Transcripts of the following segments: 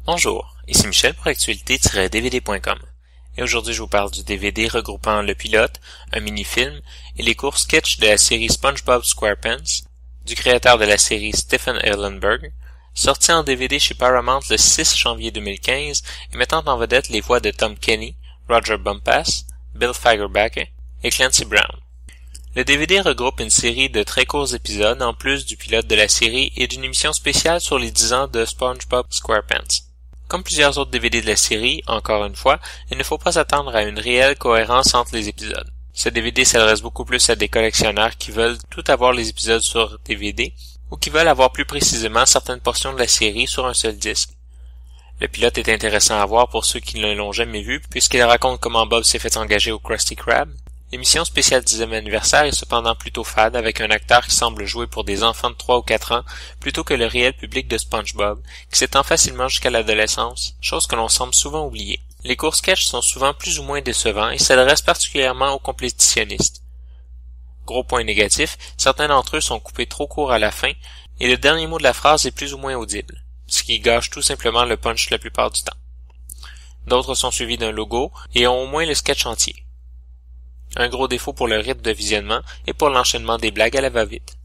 Bonjour, ici Michel pour actualité-dvd.com et aujourd'hui je vous parle du DVD regroupant le pilote, un mini-film et les courts sketchs de la série SpongeBob SquarePants du créateur de la série Stephen Hillenburg, sorti en DVD chez Paramount le 6 janvier 2015 et mettant en vedette les voix de Tom Kenny, Roger Bumpass, Bill Fagerbakke et Clancy Brown. Le DVD regroupe une série de très courts épisodes en plus du pilote de la série et d'une émission spéciale sur les 10 ans de SpongeBob SquarePants. Comme plusieurs autres DVD de la série, encore une fois, il ne faut pas s'attendre à une réelle cohérence entre les épisodes. Ce DVD s'adresse beaucoup plus à des collectionneurs qui veulent tout avoir les épisodes sur DVD ou qui veulent avoir plus précisément certaines portions de la série sur un seul disque. Le pilote est intéressant à voir pour ceux qui ne l'ont jamais vu puisqu'il raconte comment Bob s'est fait engager au Krusty Krab. L'émission spéciale 10e anniversaire est cependant plutôt fade avec un acteur qui semble jouer pour des enfants de 3 ou 4 ans plutôt que le réel public de SpongeBob, qui s'étend facilement jusqu'à l'adolescence, chose que l'on semble souvent oublier. Les courts sketchs sont souvent plus ou moins décevants et s'adressent particulièrement aux complétitionnistes. Gros point négatif, certains d'entre eux sont coupés trop court à la fin et le dernier mot de la phrase est plus ou moins audible, ce qui gâche tout simplement le punch la plupart du temps. D'autres sont suivis d'un logo et ont au moins le sketch entier. Un gros défaut pour le rythme de visionnement et pour l'enchaînement des blagues à la va-vite.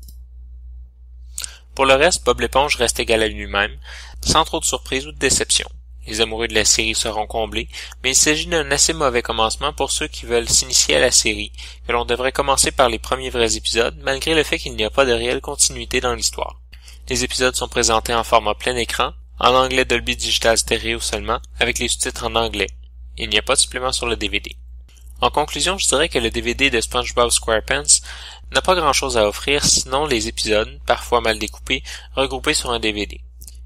Pour le reste, Bob l'éponge reste égal à lui-même, sans trop de surprises ou de déceptions. Les amoureux de la série seront comblés, mais il s'agit d'un assez mauvais commencement pour ceux qui veulent s'initier à la série, que l'on devrait commencer par les premiers vrais épisodes, malgré le fait qu'il n'y a pas de réelle continuité dans l'histoire. Les épisodes sont présentés en format plein écran, en anglais Dolby Digital Stereo seulement, avec les sous-titres en anglais. Il n'y a pas de supplément sur le DVD. En conclusion, je dirais que le DVD de SpongeBob SquarePants n'a pas grand-chose à offrir, sinon les épisodes, parfois mal découpés, regroupés sur un DVD.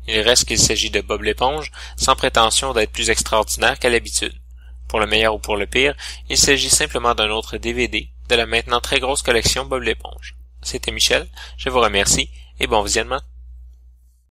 Il reste qu'il s'agit de Bob l'éponge, sans prétention d'être plus extraordinaire qu'à l'habitude. Pour le meilleur ou pour le pire, il s'agit simplement d'un autre DVD de la maintenant très grosse collection Bob l'éponge. C'était Michel, je vous remercie et bon visionnement.